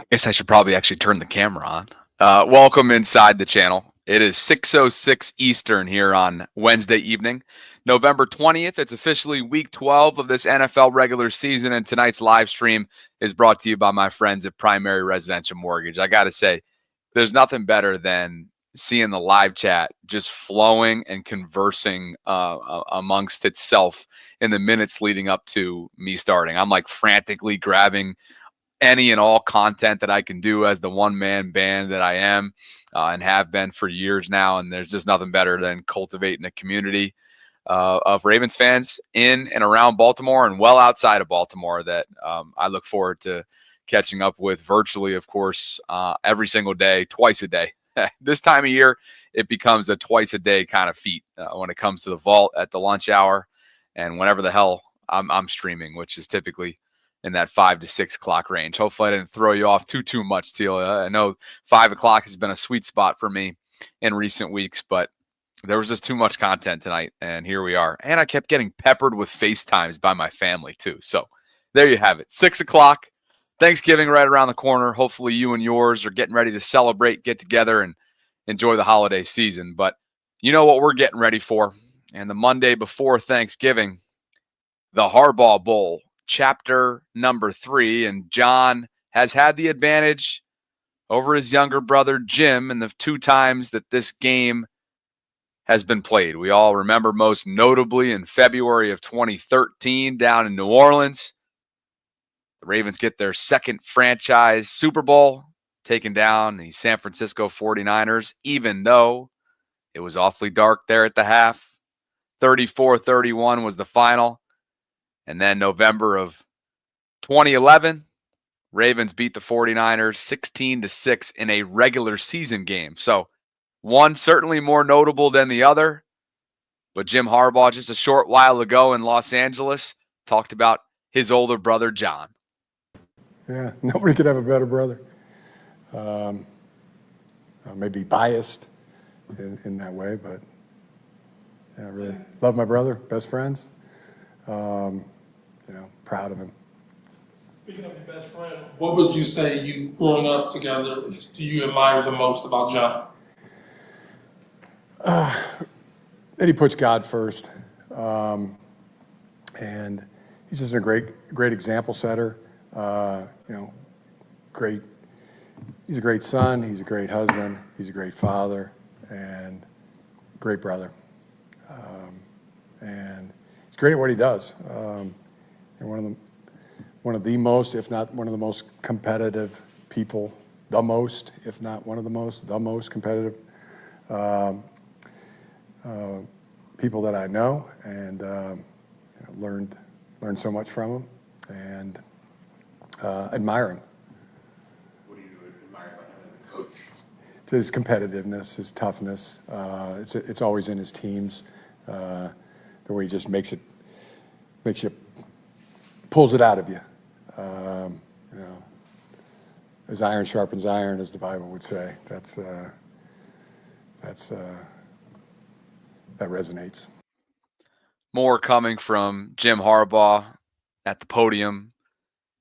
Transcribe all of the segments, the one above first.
Guess I should probably actually turn the camera on. Welcome inside the channel. It is 6:06 Eastern here on Wednesday evening, November 20th. It's officially week 12 of this NFL regular season, and tonight's live stream is brought to you by my friends at Primary Residential Mortgage. I got to say, there's nothing better than seeing the live chat just flowing and conversing amongst itself in the minutes leading up to me starting. I'm like frantically grabbing any and all content that I can do as the one-man band that I am and have been for years now. And there's just nothing better than cultivating a community of Ravens fans in and around Baltimore and well outside of Baltimore that I look forward to catching up with virtually, of course, every single day, twice a day. This time of year, it becomes a twice a day kind of feat when it comes to the vault at the lunch hour and whenever the hell I'm streaming, which is typically in that 5 to 6 o'clock range. Hopefully I didn't throw you off too much, Teal. I know 5 o'clock has been a sweet spot for me in recent weeks, but there was just too much content tonight, and here we are. And I kept getting peppered with FaceTimes by my family, too. So there you have it. 6 o'clock, Thanksgiving right around the corner. Hopefully you and yours are getting ready to celebrate, get together, and enjoy the holiday season. But you know what we're getting ready for. And the Monday before Thanksgiving, the Harbaugh Bowl, chapter number 3. And John has had the advantage over his younger brother, Jim, in the 2 times that this game has been played. We all remember most notably in February of 2013 down in New Orleans. The Ravens get their second franchise Super Bowl, taking down the San Francisco 49ers, even though it was awfully dark there at the half. 34-31 was the final. And then November of 2011, Ravens beat the 49ers 16-6 in a regular season game. So one certainly more notable than the other. But Jim Harbaugh just a short while ago in Los Angeles talked about his older brother, John. Yeah, nobody could have a better brother. Maybe biased in that way, but yeah, I really love my brother, best friends. Proud of him. Speaking of your best friend, what would you say you growing up together do you admire the most about John? That he puts God first, and he's just a great example setter. Great. He's a great son. He's a great husband. He's a great father, and great brother. And he's great at what he does. And one of the most, if not one of the most competitive people, the most, if not one of the most competitive people that I know, and learned so much from him, and admire him. What do you admire about him as a coach? His competitiveness, his toughness. It's always in his teams. The way he just makes you, pulls it out of you. As iron sharpens iron, as the Bible would say. That resonates. More coming from Jim Harbaugh at the podium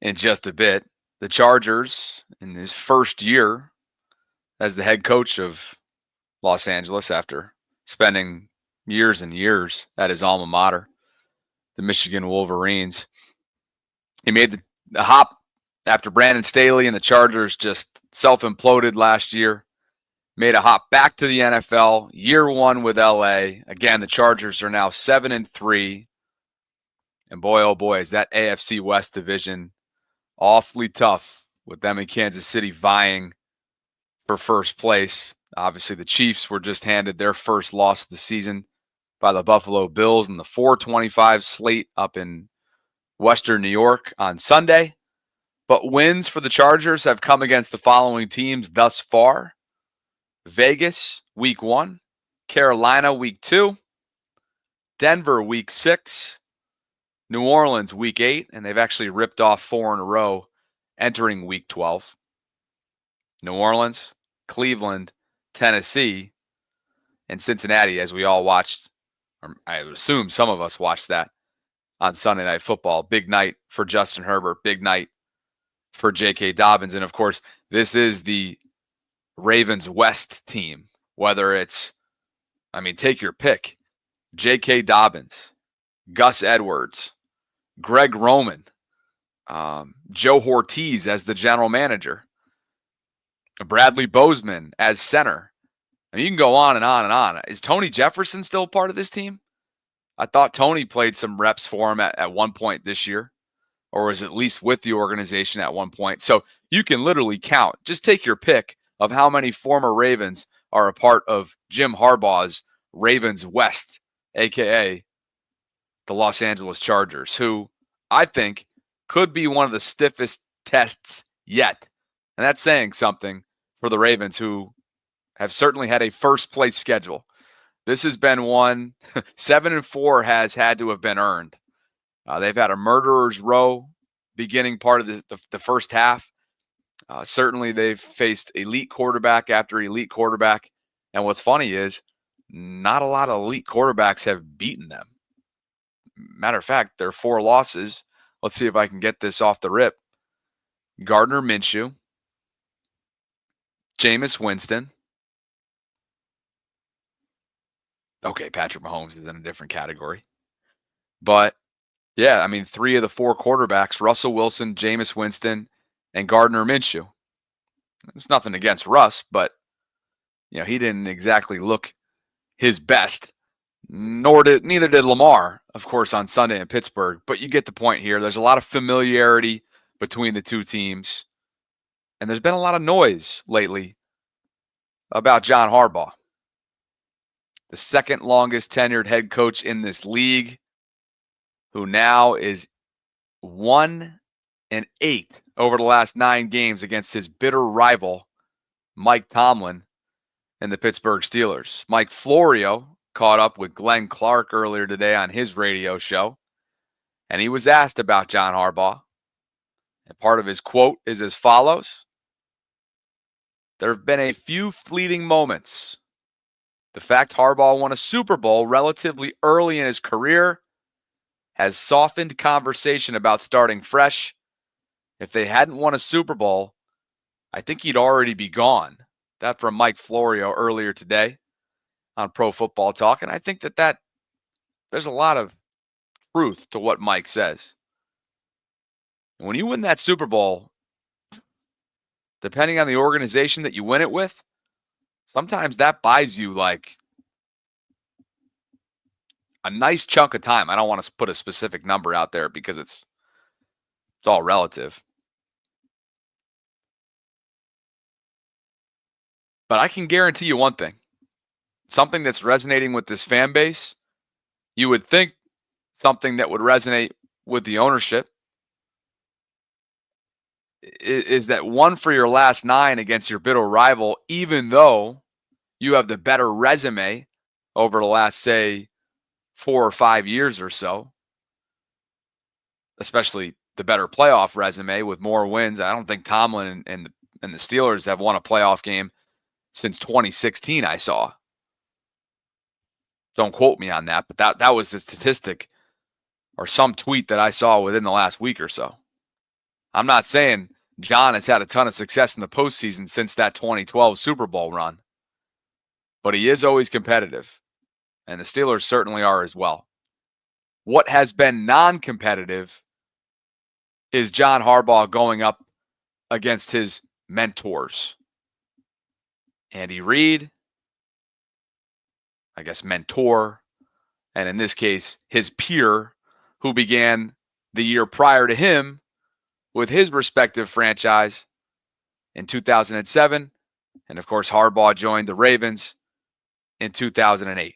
in just a bit. The Chargers, in his first year as the head coach of Los Angeles after spending years and years at his alma mater, the Michigan Wolverines. He made the hop after Brandon Staley and the Chargers just self-imploded last year. Made a hop back to the NFL, year 1 with LA. Again, the Chargers are now 7-3. And boy, oh boy, is that AFC West division awfully tough with them in Kansas City vying for first place. Obviously, the Chiefs were just handed their first loss of the season by the Buffalo Bills in the 4:25 slate up in Western New York on Sunday. But wins for the Chargers have come against the following teams thus far. Vegas, week 1. Carolina, week 2. Denver, week 6. New Orleans, week 8. And they've actually ripped off 4 in a row entering week 12. New Orleans, Cleveland, Tennessee, and Cincinnati, as we all watched, or I assume some of us watched that on Sunday Night Football. Big night for Justin Herbert. Big night for J.K. Dobbins. And of course, this is the Ravens West team, whether it's, take your pick. J.K. Dobbins, Gus Edwards, Greg Roman, Joe Ortiz as the general manager, Bradley Bozeman as center. And you can go on and on and on. Is Tony Jefferson still part of this team? I thought Tony played some reps for him at one point this year, or was at least with the organization at one point. So you can literally count. Just take your pick of how many former Ravens are a part of Jim Harbaugh's Ravens West, a.k.a. the Los Angeles Chargers, who I think could be one of the stiffest tests yet. And that's saying something for the Ravens, who have certainly had a first-place schedule. This has been one, 7-4 has had to have been earned. They've had a murderer's row beginning part of the first half. Certainly they've faced elite quarterback after elite quarterback. And what's funny is not a lot of elite quarterbacks have beaten them. Matter of fact, their 4 losses. Let's see if I can get this off the rip. Gardner Minshew, Jameis Winston. Okay, Patrick Mahomes is in a different category. But, yeah, 3 of the 4 quarterbacks, Russell Wilson, Jameis Winston, and Gardner Minshew. It's nothing against Russ, but, he didn't exactly look his best. Neither did Lamar, of course, on Sunday in Pittsburgh. But you get the point here. There's a lot of familiarity between the two teams. And there's been a lot of noise lately about John Harbaugh, the second longest tenured head coach in this league, who now is 1-8 over the last 9 games against his bitter rival, Mike Tomlin, and the Pittsburgh Steelers. Mike Florio caught up with Glenn Clark earlier today on his radio show, and he was asked about John Harbaugh. And part of his quote is as follows: "There have been a few fleeting moments. The fact Harbaugh won a Super Bowl relatively early in his career has softened conversation about starting fresh. If they hadn't won a Super Bowl, I think he'd already be gone." That from Mike Florio earlier today on Pro Football Talk. And I think that there's a lot of truth to what Mike says. When you win that Super Bowl, depending on the organization that you win it with, sometimes that buys you like a nice chunk of time. I don't want to put a specific number out there because it's all relative. But I can guarantee you one thing. Something that's resonating with this fan base, you would think something that would resonate with the ownership, is that one for your last 9 against your bitter rival, even though you have the better resume over the last, say, 4 or 5 years or so, especially the better playoff resume with more wins. I don't think Tomlin and the Steelers have won a playoff game since 2016, I saw. Don't quote me on that, but that was the statistic or some tweet that I saw within the last week or so. I'm not saying John has had a ton of success in the postseason since that 2012 Super Bowl run, but he is always competitive, and the Steelers certainly are as well. What has been non-competitive is John Harbaugh going up against his mentors. Andy Reid, I guess mentor, and in this case, his peer, who began the year prior to him with his respective franchise in 2007. And of course, Harbaugh joined the Ravens in 2008.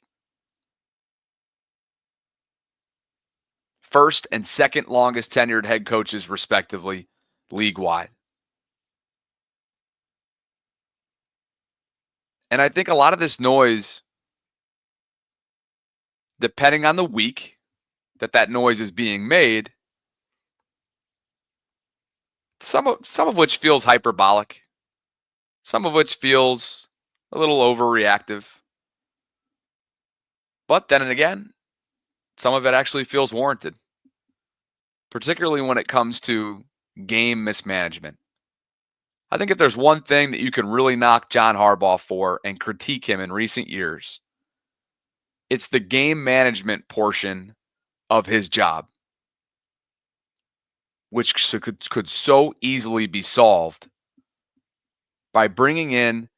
First and second longest tenured head coaches, respectively, league-wide. And I think a lot of this noise, depending on the week that noise is being made, some of which feels hyperbolic, some of which feels a little overreactive. But then again, some of it actually feels warranted, particularly when it comes to game mismanagement. I think if there's one thing that you can really knock John Harbaugh for and critique him in recent years, it's the game management portion of his job, which could so easily be solved by bringing in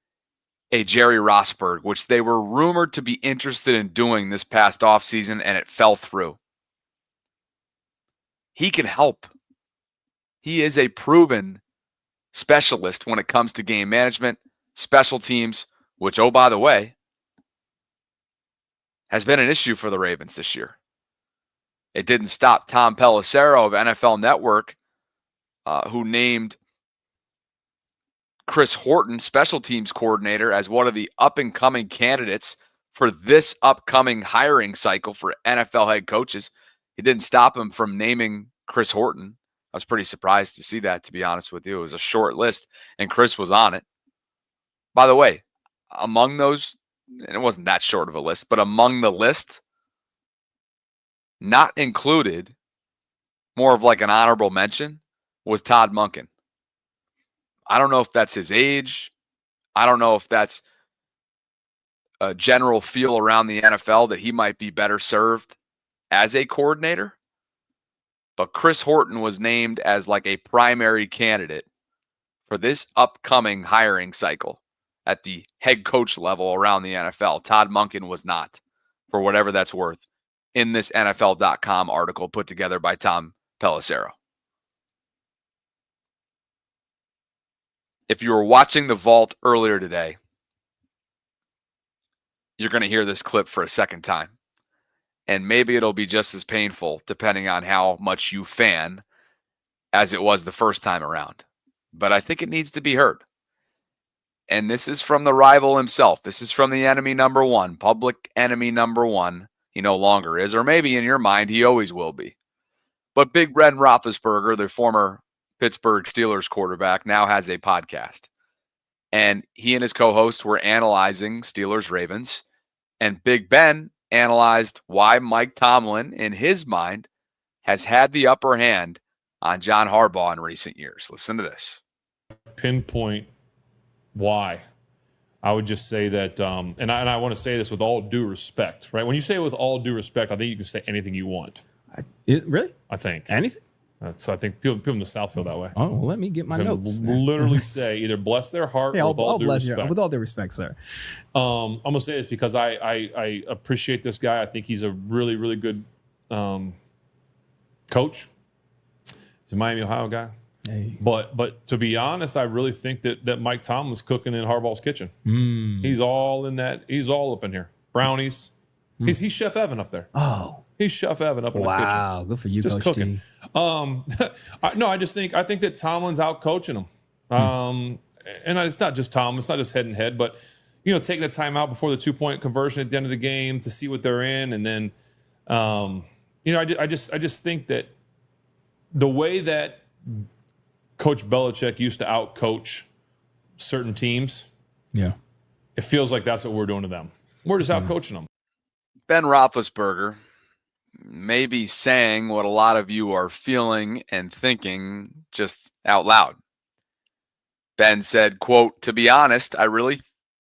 a Jerry Roethlisberger, which they were rumored to be interested in doing this past offseason, and it fell through. He can help. He is a proven specialist when it comes to game management, special teams, which, oh, by the way, has been an issue for the Ravens this year. It didn't stop Tom Pelissero of NFL Network, who named Chris Horton, special teams coordinator, as one of the up-and-coming candidates for this upcoming hiring cycle for NFL head coaches. It didn't stop him from naming Chris Horton. I was pretty surprised to see that, to be honest with you. It was a short list, and Chris was on it. By the way, among those, and it wasn't that short of a list, but among the list, not included, more of like an honorable mention, was Todd Monken. I don't know if that's his age. I don't know if that's a general feel around the NFL that he might be better served as a coordinator. But Chris Horton was named as like a primary candidate for this upcoming hiring cycle at the head coach level around the NFL. Todd Monken was not, for whatever that's worth, in this NFL.com article put together by Tom Pelissero. If you were watching The Vault earlier today, you're going to hear this clip for a second time. And maybe it'll be just as painful, depending on how much you fan, as it was the first time around. But I think it needs to be heard. And this is from the rival himself. This is from the enemy number one, public enemy number one. He no longer is, or maybe in your mind, he always will be. But Big Ben Roethlisberger, the former Pittsburgh Steelers quarterback, now has a podcast. And he and his co-hosts were analyzing Steelers Ravens. And Big Ben analyzed why Mike Tomlin, in his mind, has had the upper hand on John Harbaugh in recent years. Listen to this. Pinpoint why. I would just say that, and I want to say this with all due respect, right? When you say with all due respect, I think you can say anything you want. Really? I think. Anything? So I think people in the South feel that way. Oh, well, let me get my You can notes. literally say either bless their heart Yeah, or with all due bless you. respect. With all due respect, sir. I'm going to say this because I appreciate this guy. I think he's a really, really good coach. He's a Miami, Ohio guy. Hey. But to be honest, I really think that Mike Tomlin's cooking in Harbaugh's kitchen. He's all in that. He's all up in here. Brownies. He's Chef Evan up there. Oh. He's Chef Evan up in the kitchen. Wow. Good for you, Just Coach cooking. T. I think that Tomlin's out coaching him. And it's not just Tomlin. It's not just head and head, but taking the time out before the 2-point conversion at the end of the game to see what they're in, and then I just think that the way that Coach Belichick used to out-coach certain teams, Yeah. it feels like that's what we're doing to them. We're just out-coaching them. Ben Roethlisberger may be saying what a lot of you are feeling and thinking just out loud. Ben said, quote, "To be honest, I really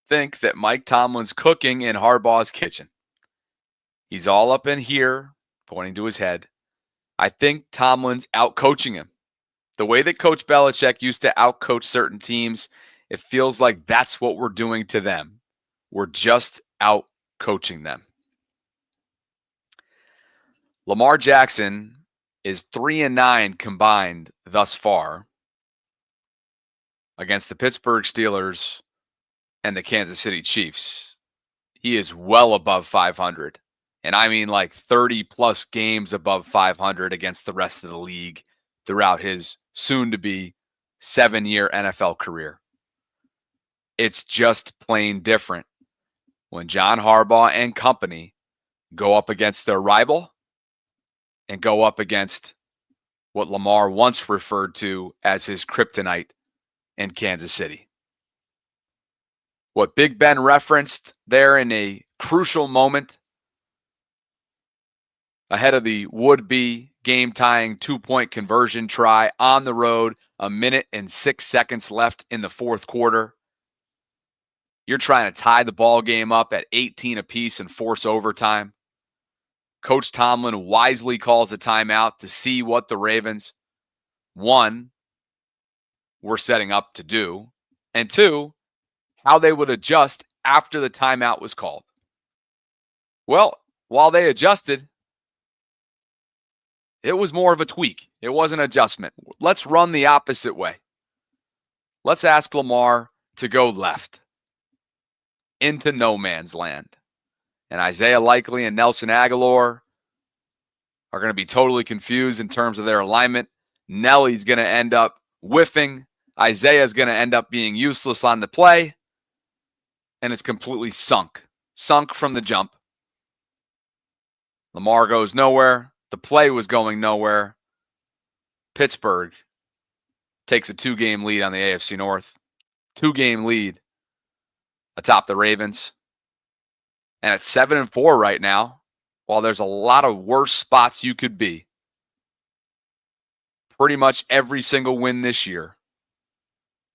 think that Mike Tomlin's cooking in Harbaugh's kitchen. He's all up in here," pointing to his head. "I think Tomlin's out-coaching him. The way that Coach Belichick used to out-coach certain teams, it feels like that's what we're doing to them. We're just out-coaching them." Lamar Jackson is 3-9 combined thus far against the Pittsburgh Steelers and the Kansas City Chiefs. He is well above 500. And I mean like 30-plus games above 500 against the rest of the league throughout his soon-to-be 7-year NFL career. It's just plain different when John Harbaugh and company go up against their rival and go up against what Lamar once referred to as his kryptonite in Kansas City. What Big Ben referenced there in a crucial moment ahead of the would-be game-tying 2-point conversion try on the road, 1 minute and 6 seconds left in the fourth quarter. You're trying to tie the ball game up at 18 apiece and force overtime. Coach Tomlin wisely calls a timeout to see what the Ravens, one, were setting up to do, and two, how they would adjust after the timeout was called. Well, while they adjusted, it was more of a tweak. It was an adjustment. Let's run the opposite way. Let's ask Lamar to go left into no man's land. And Isaiah Likely and Nelson Aguilar are going to be totally confused in terms of their alignment. Nelly's going to end up whiffing. Isaiah's going to end up being useless on the play. And it's completely sunk from the jump. Lamar goes nowhere. The play was going nowhere. Pittsburgh takes a 2-game lead on the AFC North. 2-game lead atop the Ravens. And at 7-4 right now, while there's a lot of worse spots you could be, pretty much every single win this year,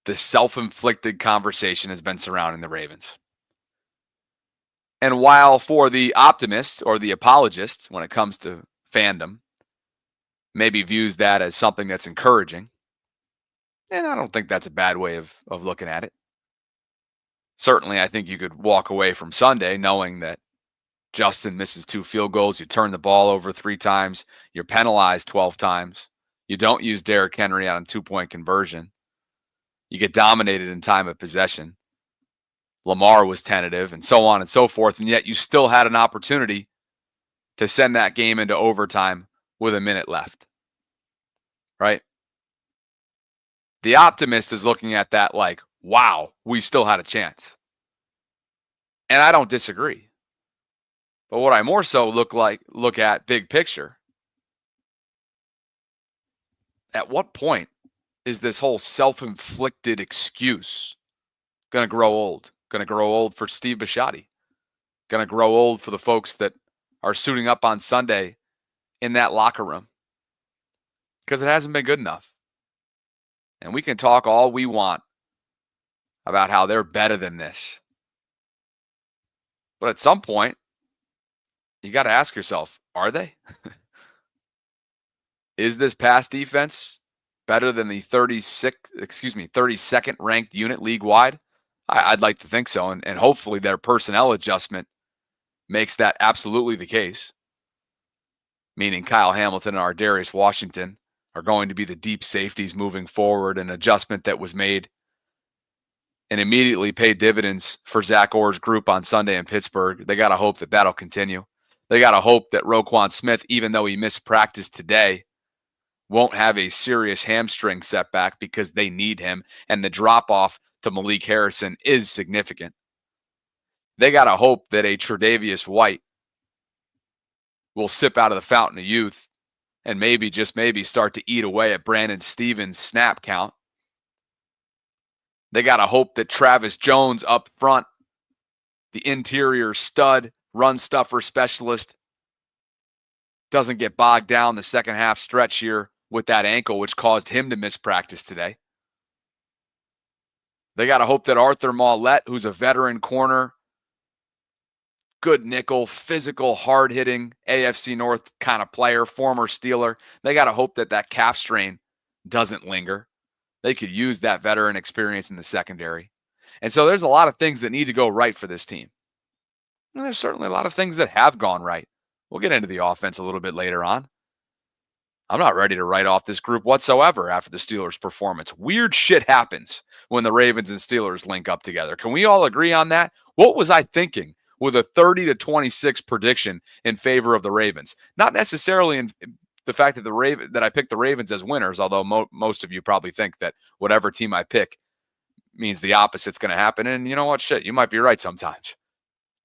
the self-inflicted conversation has been surrounding the Ravens. And while for the optimist or the apologist, when it comes to fandom, maybe views that as something that's encouraging, and I don't think that's a bad way of looking at it. Certainly, I think you could walk away from Sunday knowing that Justin misses 2 field goals, you turn the ball over 3 times, you're penalized 12 times, you don't use Derrick Henry on a 2-point conversion, you get dominated in time of possession, Lamar was tentative, and so on and so forth, and yet you still had an opportunity to send that game into overtime with 1 minute left, right? The optimist is looking at that like, wow, we still had a chance. And I don't disagree. But what I more so look at big picture, at what point is this whole self-inflicted excuse going to grow old? Going to grow old for Steve Bisciotti? Going to grow old for the folks that are suiting up on Sunday in that locker room? Because it hasn't been good enough. And we can talk all we want about how they're better than this. But at some point, you got to ask yourself, are they? Is this pass defense better than the 32nd ranked unit league-wide? I'd like to think so, and hopefully their personnel adjustment makes that absolutely the case. Meaning Kyle Hamilton and Ardarius Washington are going to be the deep safeties moving forward, an adjustment that was made and immediately paid dividends for Zach Orr's group on Sunday in Pittsburgh. They got to hope that that'll continue. They got to hope that Roquan Smith, even though he missed practice today, won't have a serious hamstring setback because they need him, and the drop-off to Malik Harrison is significant. They got to hope that a Tre'Davious White will sip out of the fountain of youth and maybe, just maybe, start to eat away at Brandon Stevens' snap count. They got to hope that Travis Jones up front, the interior stud, run stuffer specialist, doesn't get bogged down the second half stretch here with that ankle, which caused him to miss practice today. They got to hope that Arthur Maulette, who's a veteran corner, good nickel, physical, hard-hitting, AFC North kind of player, former Steeler, they got to hope that that calf strain doesn't linger. They could use that veteran experience in the secondary. And so there's a lot of things that need to go right for this team. And there's certainly a lot of things that have gone right. We'll get into the offense a little bit later on. I'm not ready to write off this group whatsoever after the Steelers' performance. Weird shit happens when the Ravens and Steelers link up together. Can we all agree on that? What was I thinking with a 30-26 prediction in favor of the Ravens? Not necessarily in the fact that I picked the Ravens as winners, although most of you probably think that whatever team I pick means the opposite's going to happen. And you know what? Shit, you might be right sometimes.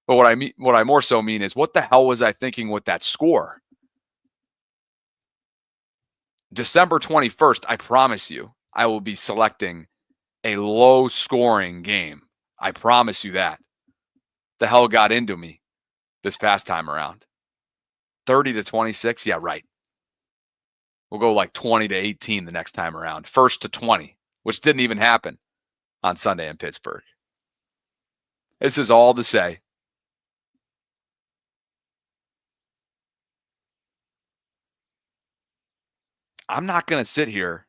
But what I more so mean is, what the hell was I thinking with that score? December 21st, I promise you, I will be selecting a low-scoring game. I promise you that. The hell got into me this past time around. 30-26? Yeah, right. We'll go like 20-18 the next time around. 1st to 20, which didn't even happen on Sunday in Pittsburgh. This is all to say, I'm not going to sit here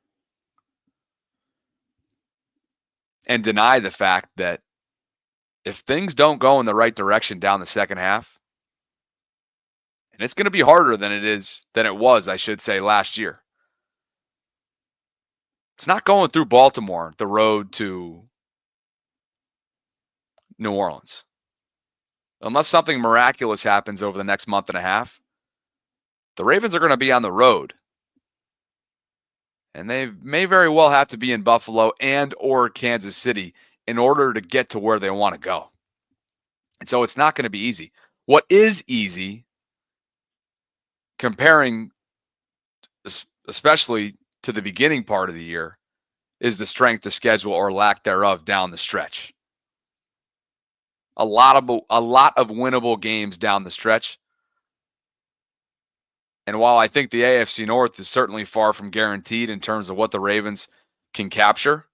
and deny the fact that if things don't go in the right direction down the second half, and it's going to be harder than it was, I should say, last year. It's not going through Baltimore, the road to New Orleans. Unless something miraculous happens over the next month and a half, the Ravens are going to be on the road. And they may very well have to be in Buffalo and or Kansas City in order to get to where they want to go. And so it's not going to be easy. What is easy, comparing especially to the beginning part of the year, is the strength of schedule or lack thereof down the stretch. A lot of winnable games down the stretch. And while I think the AFC North is certainly far from guaranteed in terms of what the Ravens can capture,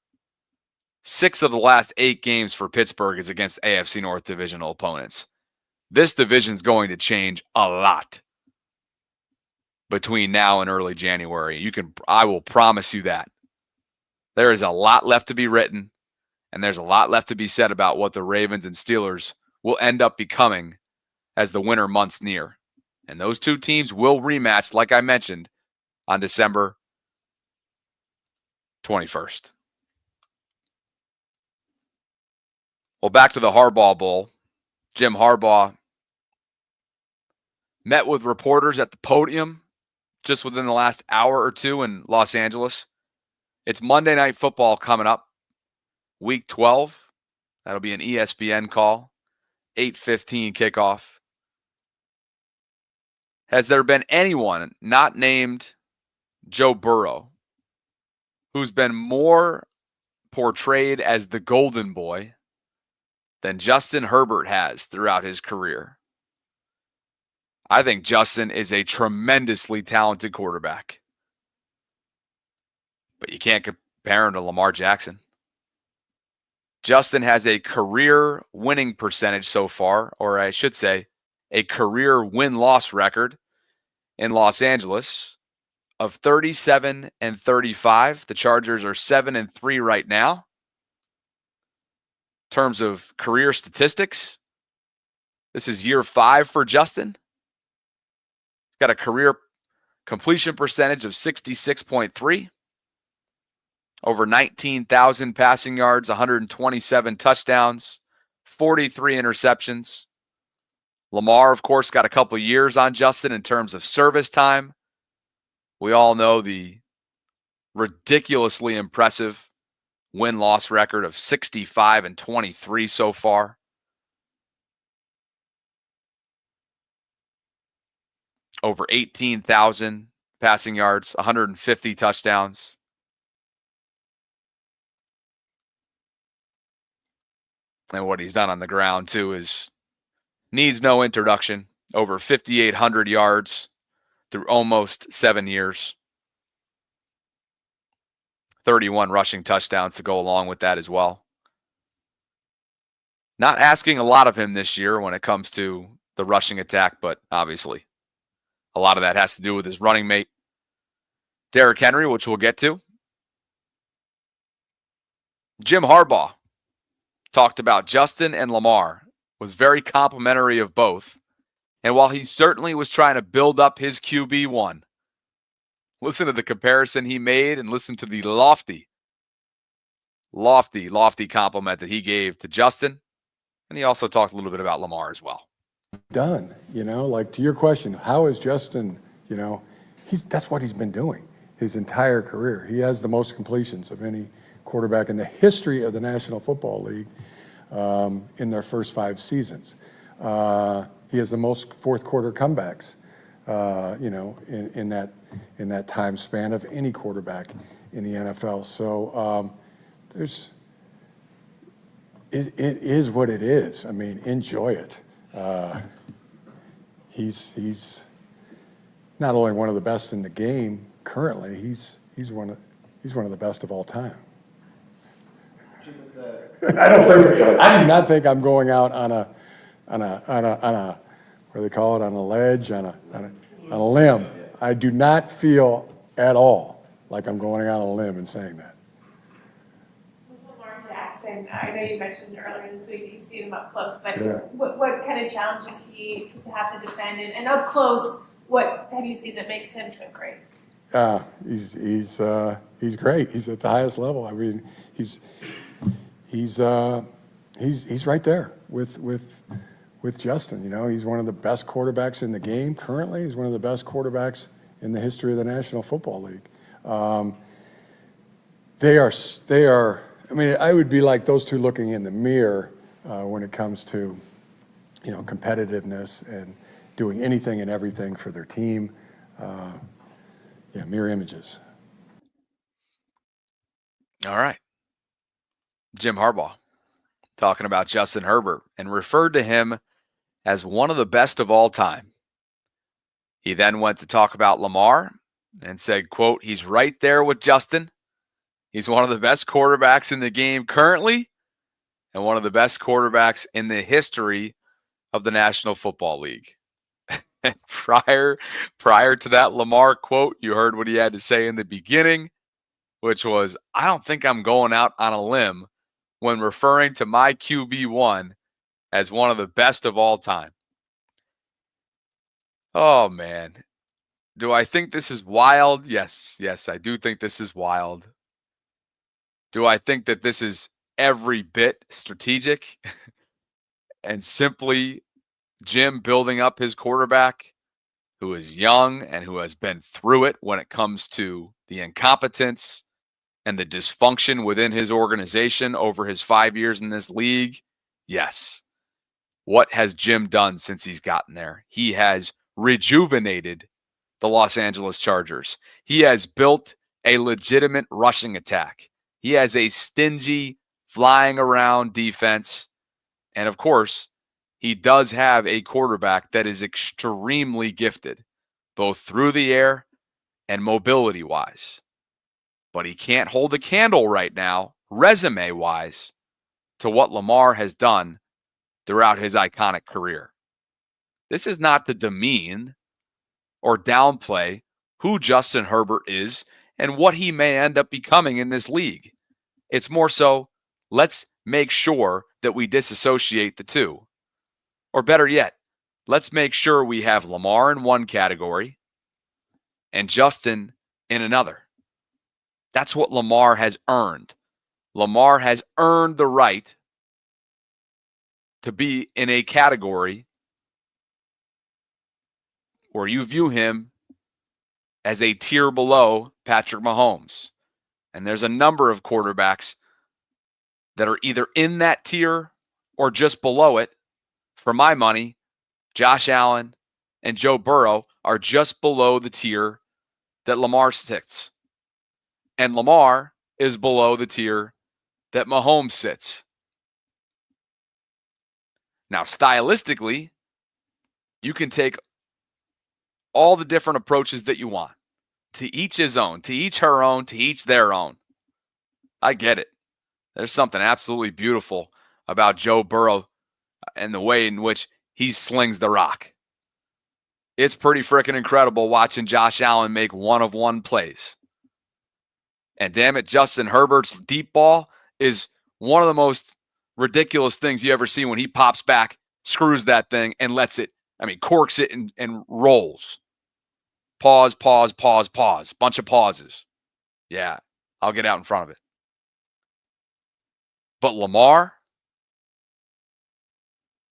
6 of the last 8 games for Pittsburgh is against AFC North divisional opponents. This division is going to change a lot between now and early January. I will promise you that. There is a lot left to be written, and there's a lot left to be said about what the Ravens and Steelers will end up becoming as the winter months near. And those two teams will rematch, like I mentioned, on December 21st. Well, back to the Harbaugh Bowl. Jim Harbaugh met with reporters at the podium just within the last hour or two in Los Angeles. It's Monday Night Football coming up, Week 12. That'll be an ESPN call, 8:15 kickoff. Has there been anyone not named Joe Burrow who's been more portrayed as the golden boy than Justin Herbert has throughout his career? I think Justin is a tremendously talented quarterback. But you can't compare him to Lamar Jackson. Justin has a career winning percentage so far, or I should say, a career win-loss record in Los Angeles of 37-35. The Chargers are 7-3 right now. In terms of career statistics, this is year 5 for Justin. He's got a career completion percentage of 66.3. Over 19,000 passing yards, 127 touchdowns, 43 interceptions. Lamar, of course, got a couple years on Justin in terms of service time. We all know the ridiculously impressive win-loss record of 65-23 so far. Over 18,000 passing yards, 150 touchdowns. And what he's done on the ground, too, needs no introduction. Over 5,800 yards through almost 7 years. 31 rushing touchdowns to go along with that as well. Not asking a lot of him this year when it comes to the rushing attack, but obviously a lot of that has to do with his running mate, Derrick Henry, which we'll get to. Jim Harbaugh talked about Justin and Lamar, was very complimentary of both. And while he certainly was trying to build up his QB1, listen to the comparison he made and listen to the lofty compliment that he gave to Justin. And he also talked a little bit about Lamar as well. Done, like to your question, how is Justin, that's what he's been doing his entire career. He has the most completions of any quarterback in the history of the National Football League in their first 5 seasons. He has the most fourth quarter comebacks, in that time span of any quarterback in the NFL. So it is what it is. I mean, enjoy it. He's not only one of the best in the game, currently he's one of the best of all time. I do not think I'm going out on a what do they call it, on a ledge, on a limb. I do not feel at all like I'm going out on a limb and saying that. Lamar Jackson, I know you mentioned earlier this week that you've seen him up close, but Yeah. what kind of challenge is he to have to defend? And up close, what have you seen that makes him so great? He's great. He's at the highest level. I mean, he's right there with Justin. You know, he's one of the best quarterbacks in the game currently. He's one of the best quarterbacks in the history of the National Football League. They are. I mean, I would be like those two looking in the mirror when it comes to, you know, competitiveness and doing anything and everything for their team. Yeah, mirror images. All right. Jim Harbaugh talking about Justin Herbert and referred to him as one of the best of all time. He then went to talk about Lamar and said, quote, he's right there with Justin. He's one of the best quarterbacks in the game currently and one of the best quarterbacks in the history of the National Football League. And prior to that Lamar quote, you heard what he had to say in the beginning, which was, I don't think I'm going out on a limb when referring to my QB1 as one of the best of all time. Oh, man. Do I think this is wild? Yes, I do think this is wild. Do I think that this is every bit strategic and simply Jim building up his quarterback who is young and who has been through it when it comes to the incompetence and the dysfunction within his organization over his 5 years in this league? Yes. What has Jim done since he's gotten there? He has rejuvenated the Los Angeles Chargers. He has built a legitimate rushing attack. He has a stingy, flying around defense. And of course, he does have a quarterback that is extremely gifted, both through the air and mobility-wise. But he can't hold a candle right now, resume-wise, to what Lamar has done throughout his iconic career. This is not to demean or downplay who Justin Herbert is and what he may end up becoming in this league. It's more so, let's make sure that we disassociate the two. Or better yet, let's make sure we have Lamar in one category and Justin in another. That's what Lamar has earned. Lamar has earned the right to be in a category where you view him as a tier below Patrick Mahomes. And there's a number of quarterbacks that are either in that tier or just below it. For my money, Josh Allen and Joe Burrow are just below the tier that Lamar sits. And Lamar is below the tier that Mahomes sits. Now, stylistically, you can take all the different approaches that you want. To each his own, to each her own, to each their own. I get it. There's something absolutely beautiful about Joe Burrow and the way in which he slings the rock. It's pretty freaking incredible watching Josh Allen make one-of-one plays. And damn it, Justin Herbert's deep ball is one of the most ridiculous things you ever see when he pops back, screws that thing, and corks it and rolls. Pause. Bunch of pauses. Yeah, I'll get out in front of it. But Lamar,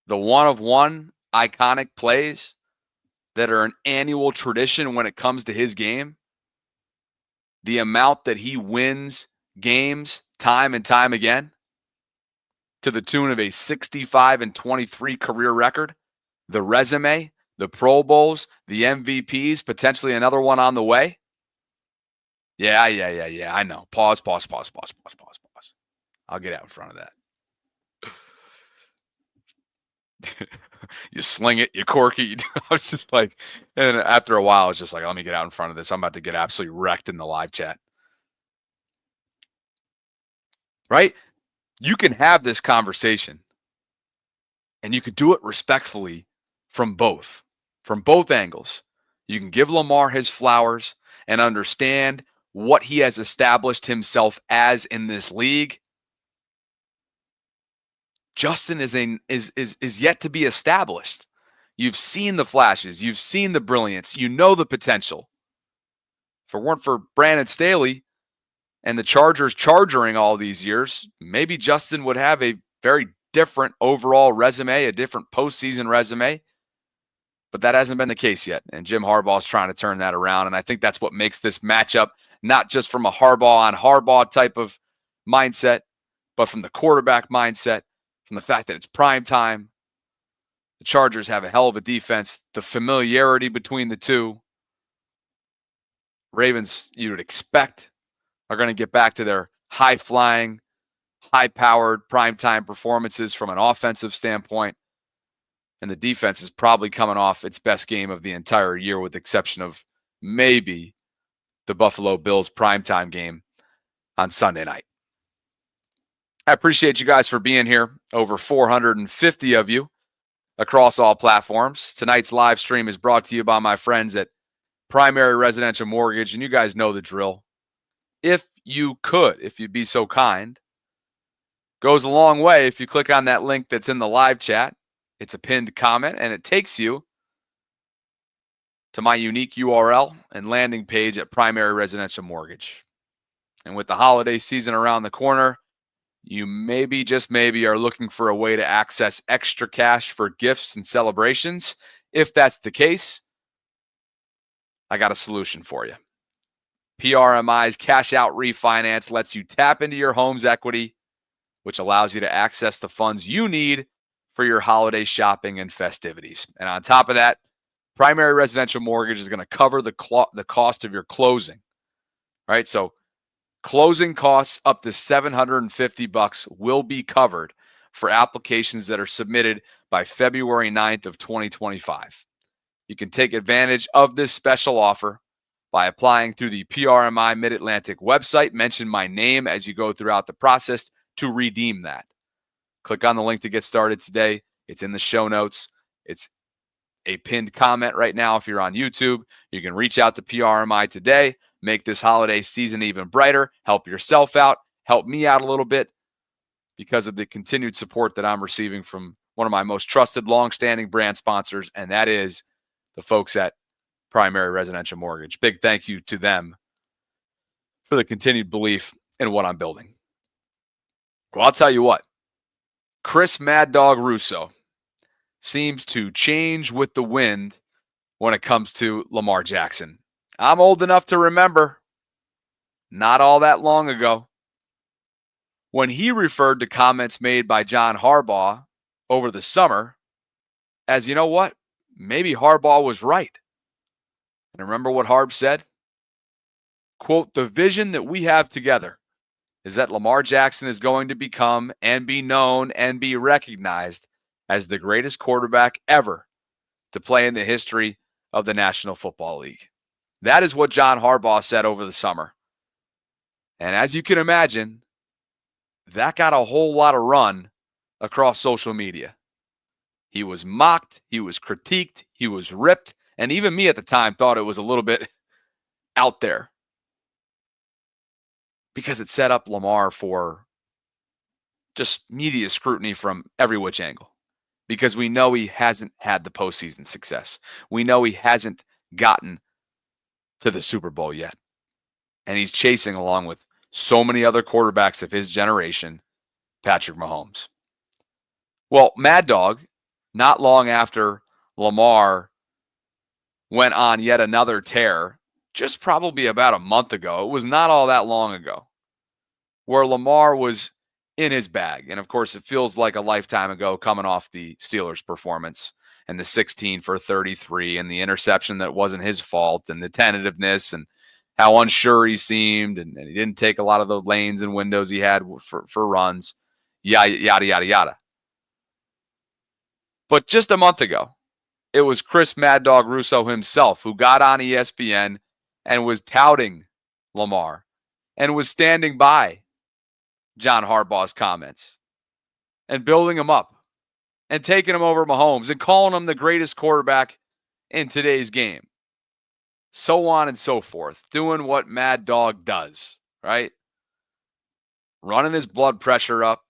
the one-of-one iconic plays that are an annual tradition when it comes to his game, the amount that he wins games time and time again, to the tune of a 65-23 career record, the resume, the Pro Bowls, the MVPs, potentially another one on the way. Yeah, I know. Pause. I'll get out in front of that. You sling it, you cork it. I was just like, and after a while, I was just like, let me get out in front of this. I'm about to get absolutely wrecked in the live chat. Right? You can have this conversation and you could do it respectfully from both angles. You can give Lamar his flowers and understand what he has established himself as in this league. Justin is yet to be established. You've seen the flashes, you've seen the brilliance, you know the potential. If it weren't for Brandon Staley and the Chargers charging all these years, maybe Justin would have a very different overall resume, a different postseason resume. But that hasn't been the case yet. And Jim Harbaugh is trying to turn that around. And I think that's what makes this matchup, not just from a Harbaugh on Harbaugh type of mindset, but from the quarterback mindset, from the fact that it's prime time. The Chargers have a hell of a defense. The familiarity between the two. Ravens, you would expect, are going to get back to their high-flying, high-powered primetime performances from an offensive standpoint. And the defense is probably coming off its best game of the entire year, with the exception of maybe the Buffalo Bills primetime game on Sunday night. I appreciate you guys for being here. Over 450 of you across all platforms. Tonight's live stream is brought to you by my friends at Primary Residential Mortgage, and you guys know the drill. If you could, if you'd be so kind, goes a long way if you click on that link that's in the live chat. It's a pinned comment, and it takes you to my unique URL and landing page at Primary Residential Mortgage. And with the holiday season around the corner, you maybe, just maybe, are looking for a way to access extra cash for gifts and celebrations. If that's the case, I got a solution for you. PRMI's Cash Out Refinance lets you tap into your home's equity, which allows you to access the funds you need for your holiday shopping and festivities. And on top of that, Primary Residential Mortgage is going to cover the cost of your closing. Right? So closing costs up to $750 will be covered for applications that are submitted by February 9th of 2025. You can take advantage of this special offer by applying through the PRMI Mid-Atlantic website. Mention my name as you go throughout the process to redeem that. Click on the link to get started today. It's in the show notes. It's a pinned comment right now if you're on YouTube. You can reach out to PRMI today. Make this holiday season even brighter. Help yourself out. Help me out a little bit because of the continued support that I'm receiving from one of my most trusted, long-standing brand sponsors, and that is the folks at Primary Residential Mortgage. Big thank you to them for the continued belief in what I'm building. Well, I'll tell you what. Chris Mad Dog Russo seems to change with the wind when it comes to Lamar Jackson. I'm old enough to remember, not all that long ago, when he referred to comments made by John Harbaugh over the summer as, you know what, maybe Harbaugh was right. And remember what Harb said? Quote, the vision that we have together is that Lamar Jackson is going to become and be known and be recognized as the greatest quarterback ever to play in the history of the National Football League. That is what John Harbaugh said over the summer. And as you can imagine, that got a whole lot of run across social media. He was mocked, he was critiqued, he was ripped, and even me at the time thought it was a little bit out there because it set up Lamar for just media scrutiny from every which angle, because we know he hasn't had the postseason success. We know he hasn't gotten to the Super Bowl yet. And he's chasing, along with so many other quarterbacks of his generation, Patrick Mahomes. Well, Mad Dog, not long after Lamar went on yet another tear, just probably about a month ago, it was not all that long ago, where Lamar was in his bag. And of course, it feels like a lifetime ago coming off the Steelers' performance and the 16 for 33 and the interception that wasn't his fault and the tentativeness and how unsure he seemed. And he didn't take a lot of the lanes and windows he had for runs, yada, yada, yada, yada. But just a month ago, it was Chris Mad Dog Russo himself who got on ESPN and was touting Lamar and was standing by John Harbaugh's comments and building him up and taking him over Mahomes and calling him the greatest quarterback in today's game. So on and so forth. Doing what Mad Dog does, right? Running his blood pressure up,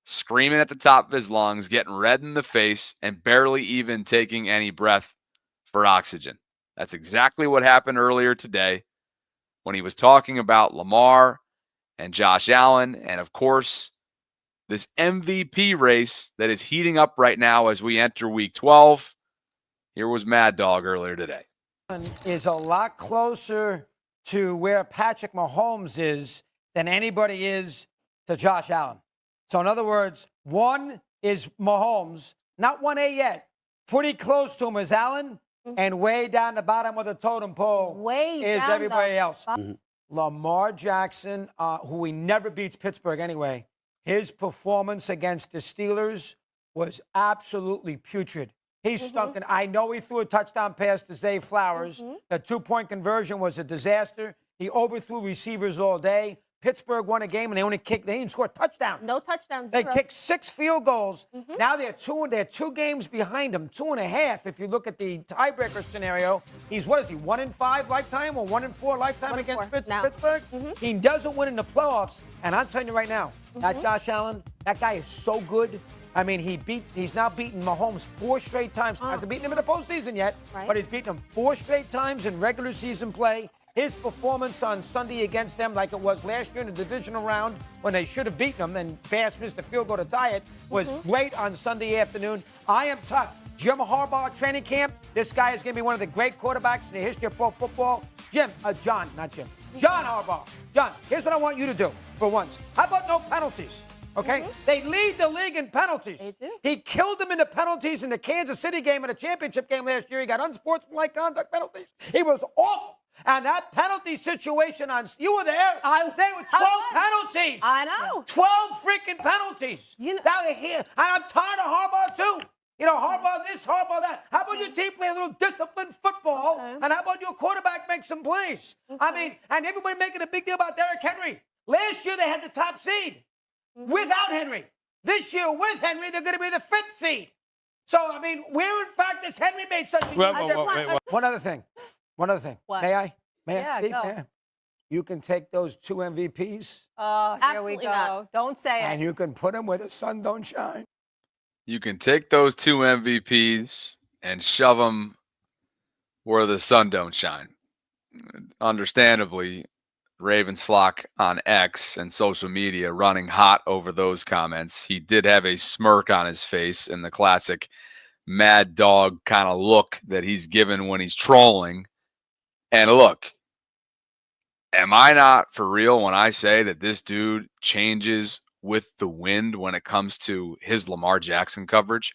screaming at the top of his lungs, getting red in the face, and barely even taking any breath for oxygen. That's exactly what happened earlier today when he was talking about Lamar and Josh Allen, and of course, this MVP race that is heating up right now as we enter week 12. Here was Mad Dog earlier today. Is a lot closer to where Patrick Mahomes is than anybody is to Josh Allen. So in other words, one is Mahomes, not 1A yet. Pretty close to him is Allen, and way down the bottom of the totem pole is everybody else. Lamar Jackson, who he never beats Pittsburgh anyway, his performance against the Steelers was absolutely putrid. He stunk, and I know he threw a touchdown pass to Zay Flowers. The two-point conversion was a disaster. He overthrew receivers all day. Pittsburgh won a game, and they didn't score a touchdown. No touchdowns. They kicked 6 field goals. Now they're 2 games behind him, 2.5. If you look at the tiebreaker scenario, he's, 1-5 lifetime or 1-4 lifetime against Pittsburgh? He doesn't win in the playoffs. And I'm telling you right now, that Josh Allen, that guy is so good. I mean, he's now beaten Mahomes 4 straight times. Hasn't beaten him in the postseason yet, but he's beaten him 4 straight times in regular season play. His performance on Sunday against them, like it was last year in the divisional round when they should have beaten them, and Bass missed a field goal to tie it, was great on Sunday afternoon. I am tough. Jim Harbaugh training camp, this guy is going to be one of the great quarterbacks in the history of pro football. John Harbaugh. John, here's what I want you to do for once. How about no penalties? Okay? They lead the league in penalties. They do. He killed them in the penalties in the Kansas City game in the championship game last year. He got unsportsmanlike conduct penalties. He was awful. And that penalty situation you were there. They were 12 penalties. I know. 12 freaking penalties. Now they're here. I'm tired of Harbaugh, too. Harbaugh this, Harbaugh that. How about your team play a little disciplined football? And how about your quarterback make some plays? I mean, and everybody making a big deal about Derrick Henry. Last year they had the top seed without Henry. This year with Henry, they're going to be the 5th seed. So, I mean, where in fact has Henry made such a huge... One other thing. What? May I? Yeah, Steve? go. Yeah. You can take those 2 MVPs. Oh, here we go. Not. Don't say and you can put them where the sun don't shine. You can take those 2 MVPs and shove them where the sun don't shine. Understandably, Ravens flock on X and social media running hot over those comments. He did have a smirk on his face in the classic Mad Dog kind of look that he's given when he's trolling. And look, am I not for real when I say that this dude changes with the wind when it comes to his Lamar Jackson coverage?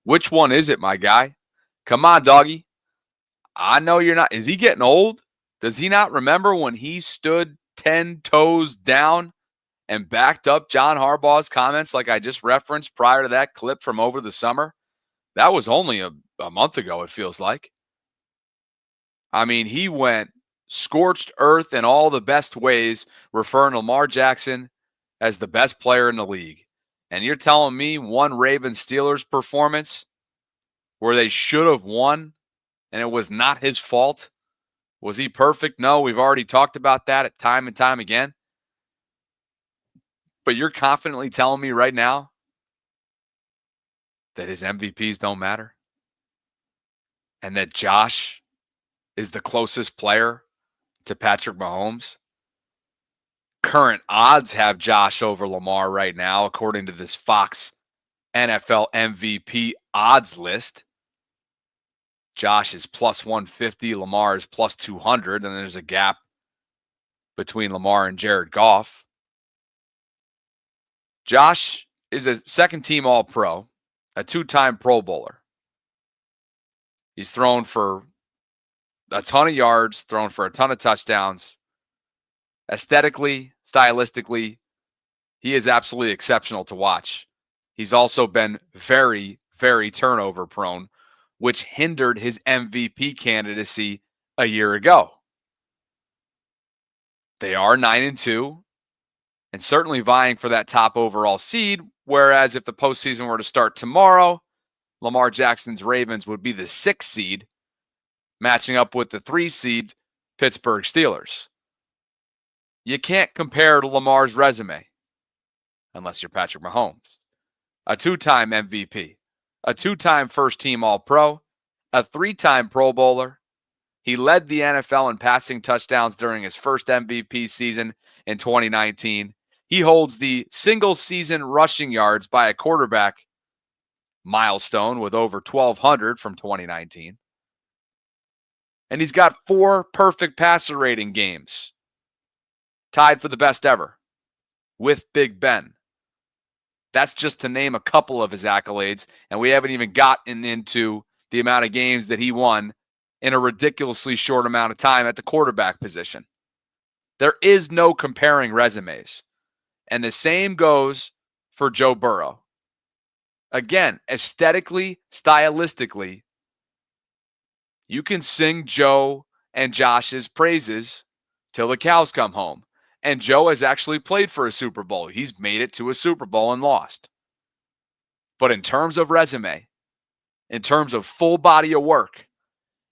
Which one is it, my guy? Come on, doggy. I know you're not. Is he getting old? Does he not remember when he stood 10 toes down and backed up John Harbaugh's comments like I just referenced prior to that clip from over the summer? That was only a month ago, it feels like. I mean, he went scorched earth in all the best ways, referring to Lamar Jackson as the best player in the league. And you're telling me one Ravens-Steelers performance where they should have won and it was not his fault? Was he perfect? No, we've already talked about that at time and time again. But you're confidently telling me right now that his MVPs don't matter? And that Josh is the closest player to Patrick Mahomes? Current odds have Josh over Lamar right now, according to this Fox NFL MVP odds list. Josh is plus 150, Lamar is plus 200, and there's a gap between Lamar and Jared Goff. Josh is a second-team All-Pro, a 2-time Pro Bowler. He's thrown for a ton of yards, thrown for a ton of touchdowns. Aesthetically, stylistically, he is absolutely exceptional to watch. He's also been very, very turnover prone, which hindered his MVP candidacy a year ago. They are 9-2 and certainly vying for that top overall seed, whereas if the postseason were to start tomorrow, Lamar Jackson's Ravens would be the 6th seed, matching up with the 3 seed Pittsburgh Steelers. You can't compare to Lamar's resume unless you're Patrick Mahomes. A 2-time MVP, a 2-time first-team All-Pro, a 3-time Pro Bowler. He led the NFL in passing touchdowns during his first MVP season in 2019. He holds the single-season rushing yards by a quarterback milestone with over 1,200 from 2019. And he's got 4 perfect passer rating games, tied for the best ever with Big Ben. That's just to name a couple of his accolades, and we haven't even gotten into the amount of games that he won in a ridiculously short amount of time at the quarterback position. There is no comparing resumes. And the same goes for Joe Burrow. Again, aesthetically, stylistically, you can sing Joe and Josh's praises till the cows come home. And Joe has actually played for a Super Bowl. He's made it to a Super Bowl and lost. But in terms of resume, in terms of full body of work,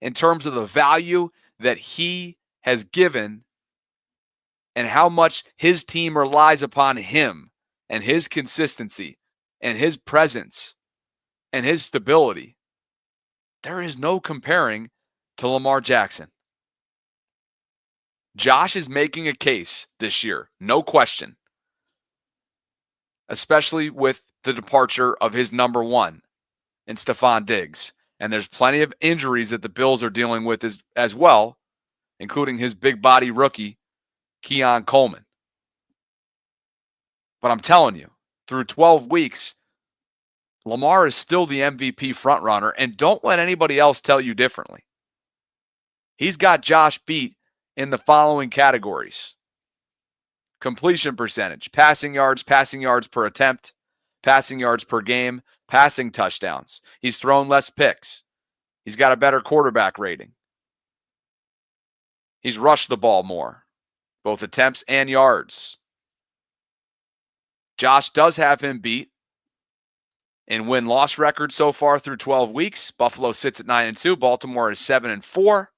in terms of the value that he has given and how much his team relies upon him and his consistency and his presence and his stability, there is no comparing to Lamar Jackson. Josh is making a case this year, no question, especially with the departure of his number 1 in Stephon Diggs. And there's plenty of injuries that the Bills are dealing with as well, including his big body rookie, Keon Coleman. But I'm telling you, through 12 weeks, Lamar is still the MVP frontrunner, and don't let anybody else tell you differently. He's got Josh beat in the following categories: completion percentage, passing yards per attempt, passing yards per game, passing touchdowns. He's thrown less picks. He's got a better quarterback rating. He's rushed the ball more, both attempts and yards. Josh does have him beat in win-loss record so far through 12 weeks. Buffalo sits at 9-2. Baltimore is 7-4.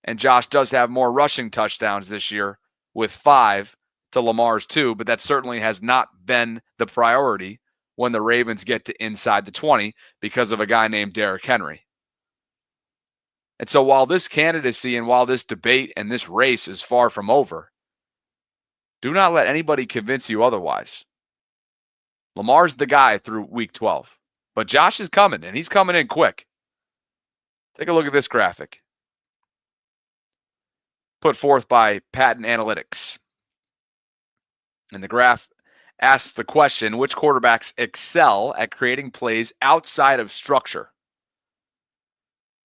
And Josh does have more rushing touchdowns this year with 5 to Lamar's 2, but that certainly has not been the priority when the Ravens get to inside the 20 because of a guy named Derrick Henry. And so while this candidacy and while this debate and this race is far from over, do not let anybody convince you otherwise. Lamar's the guy through week 12, but Josh is coming, and he's coming in quick. Take a look at this graphic put forth by Patent Analytics. And the graph asks the question, which quarterbacks excel at creating plays outside of structure?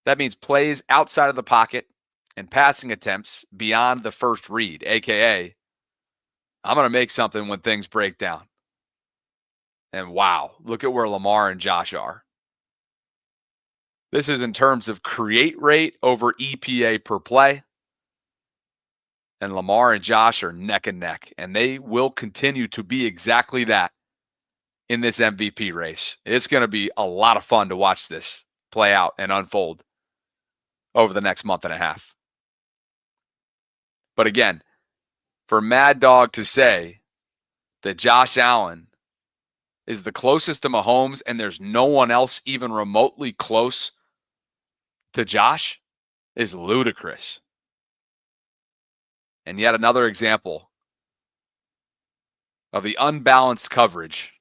That means plays outside of the pocket and passing attempts beyond the first read, a.k.a. I'm going to make something when things break down. And wow, look at where Lamar and Josh are. This is in terms of create rate over EPA per play. And Lamar and Josh are neck and neck, and they will continue to be exactly that in this MVP race. It's going to be a lot of fun to watch this play out and unfold over the next month and a half. But again, for Mad Dog to say that Josh Allen is the closest to Mahomes and there's no one else even remotely close to Josh is ludicrous. And yet another example of the unbalanced coverage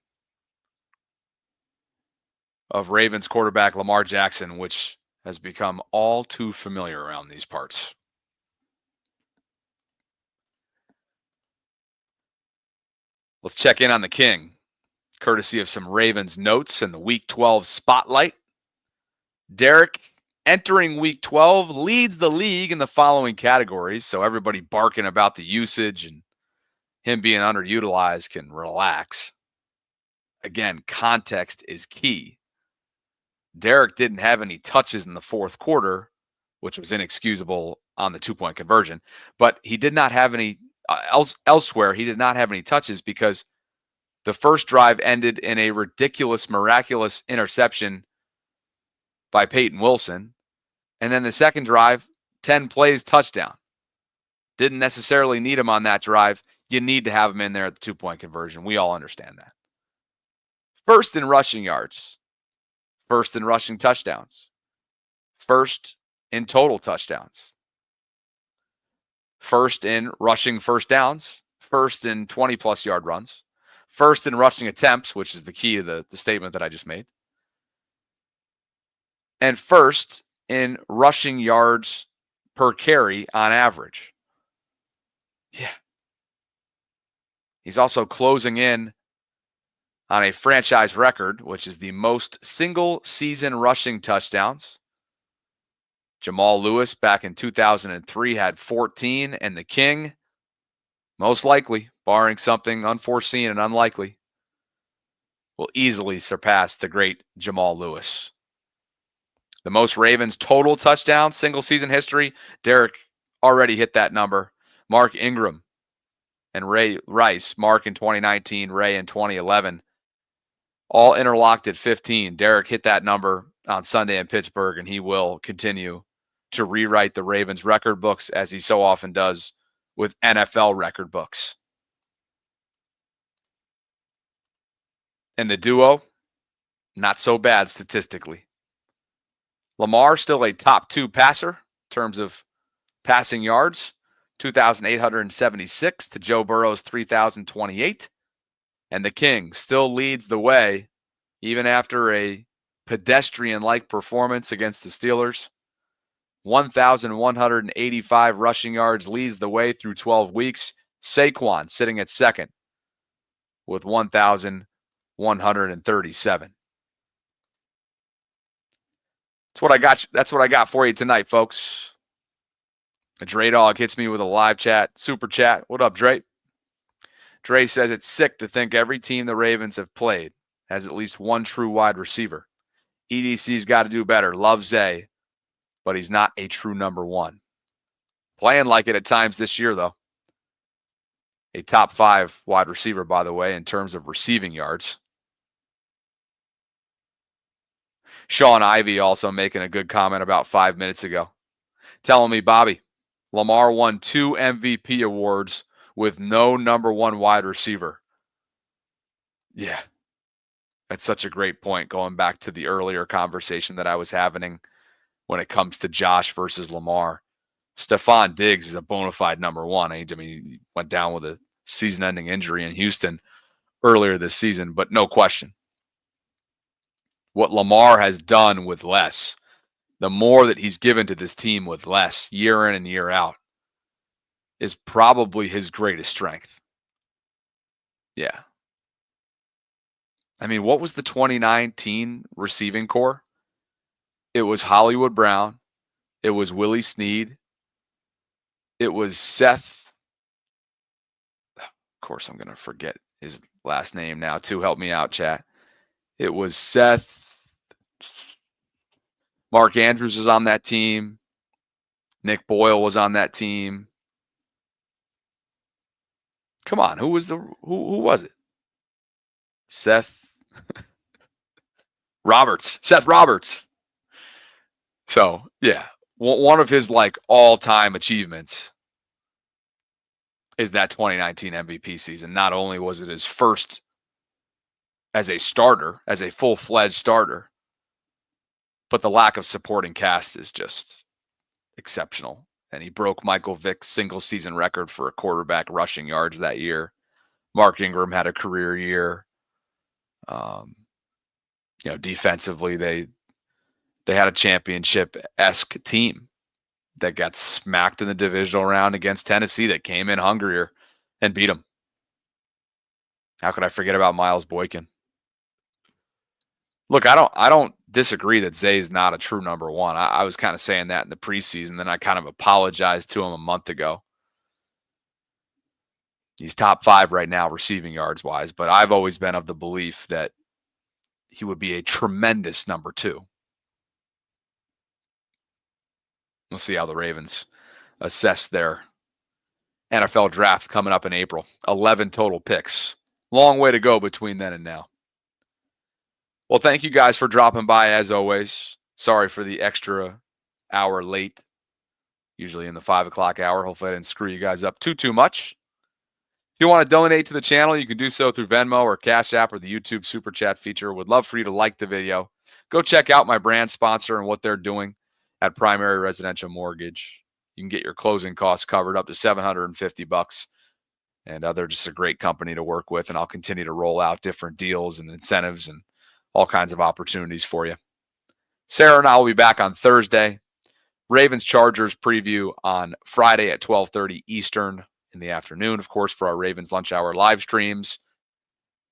of Ravens quarterback Lamar Jackson, which has become all too familiar around these parts. Let's check in on the King, courtesy of some Ravens notes and the Week 12 spotlight. Derrick, entering Week 12, leads the league in the following categories, so everybody barking about the usage and him being underutilized can relax. Again, context is key. Derrick didn't have any touches in the fourth quarter, which was inexcusable on the 2-point conversion, but he did not have any elsewhere. He did not have any touches because the first drive ended in a ridiculous, miraculous interception by Peyton Wilson. And then the second drive, 10 plays, touchdown. Didn't necessarily need him on that drive. You need to have him in there at the 2-point conversion. We all understand that. First in rushing yards. First in rushing touchdowns. First in total touchdowns. First in rushing first downs. First in 20-plus yard runs. First in rushing attempts, which is the key to the statement that I just made. And first in rushing yards per carry on average. Yeah. He's also closing in on a franchise record, which is the most single-season rushing touchdowns. Jamal Lewis back in 2003 had 14, and the King, most likely, barring something unforeseen and unlikely, will easily surpass the great Jamal Lewis. The most Ravens total touchdowns, single-season history, Derrick already hit that number. Mark Ingram and Ray Rice, Mark in 2019, Ray in 2011, all interlocked at 15. Derrick hit that number on Sunday in Pittsburgh, and he will continue to rewrite the Ravens record books as he so often does with NFL record books. And the duo, not so bad statistically. Lamar still a top 2 passer in terms of passing yards, 2,876 to Joe Burrow's 3,028. And the King still leads the way, even after a pedestrian-like performance against the Steelers. 1,185 rushing yards, leads the way through 12 weeks. Saquon sitting at second with 1,137. That's what I got for you tonight, folks. Dre Dog hits me with a live chat, super chat. What up, Dre? Dre says it's sick to think every team the Ravens have played has at least one true wide receiver. EDC's got to do better. Love Zay, but he's not a true number one. Playing like it at times this year, though. A top 5 wide receiver, by the way, in terms of receiving yards. Sean Ivey also making a good comment about 5 minutes ago. Telling me, Bobby, Lamar won 2 MVP awards with no number 1 wide receiver. Yeah. That's such a great point, going back to the earlier conversation that I was having when it comes to Josh versus Lamar. Stephon Diggs is a bona fide number 1. I mean, he went down with a season-ending injury in Houston earlier this season, but no question. What Lamar has done with less, the more that he's given to this team with less, year in and year out, is probably his greatest strength. Yeah. I mean, what was the 2019 receiving core? It was Hollywood Brown. It was Willie Snead. It was Seth. Of course, I'm going to forget his last name now, too. Help me out, chat. It was Seth. Mark Andrews was on that team. Nick Boyle was on that team. Come on, who was it? Seth Roberts. Seth Roberts. So, yeah, one of his all-time achievements is that 2019 MVP season. Not only was it his first as a starter, as a full-fledged starter, but the lack of supporting cast is just exceptional. And he broke Michael Vick's single-season record for a quarterback rushing yards that year. Mark Ingram had a career year. Defensively, they had a championship-esque team that got smacked in the divisional round against Tennessee that came in hungrier and beat them. How could I forget about Miles Boykin? Look, I don't disagree that Zay's not a true number 1. I was kind of saying that in the preseason, then I kind of apologized to him a month ago. He's top 5 right now, receiving yards wise, but I've always been of the belief that he would be a tremendous number 2. We'll see how the Ravens assess their NFL draft coming up in April. 11 total picks. Long way to go between then and now. Well, thank you guys for dropping by as always. Sorry for the extra hour late. Usually in the 5 o'clock hour. Hopefully I didn't screw you guys up too much. If you want to donate to the channel, you can do so through Venmo or Cash App or the YouTube Super Chat feature. Would love for you to like the video. Go check out my brand sponsor and what they're doing at Primary Residential Mortgage. You can get your closing costs covered up to $750. And they're just a great company to work with. And I'll continue to roll out different deals and incentives and all kinds of opportunities for you. Sarah and I will be back on Thursday. Ravens-Chargers preview on Friday at 12:30 Eastern in the afternoon, of course, for our Ravens lunch hour live streams.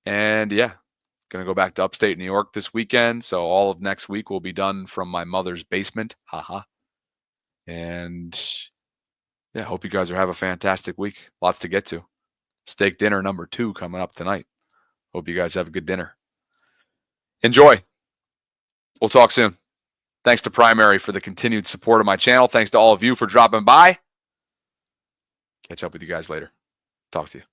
And yeah, going to go back to upstate New York this weekend. So all of next week will be done from my mother's basement. Haha. And yeah, hope you guys are have a fantastic week. Lots to get to. Steak dinner number 2 coming up tonight. Hope you guys have a good dinner. Enjoy. We'll talk soon. Thanks to Primary for the continued support of my channel. Thanks to all of you for dropping by. Catch up with you guys later. Talk to you.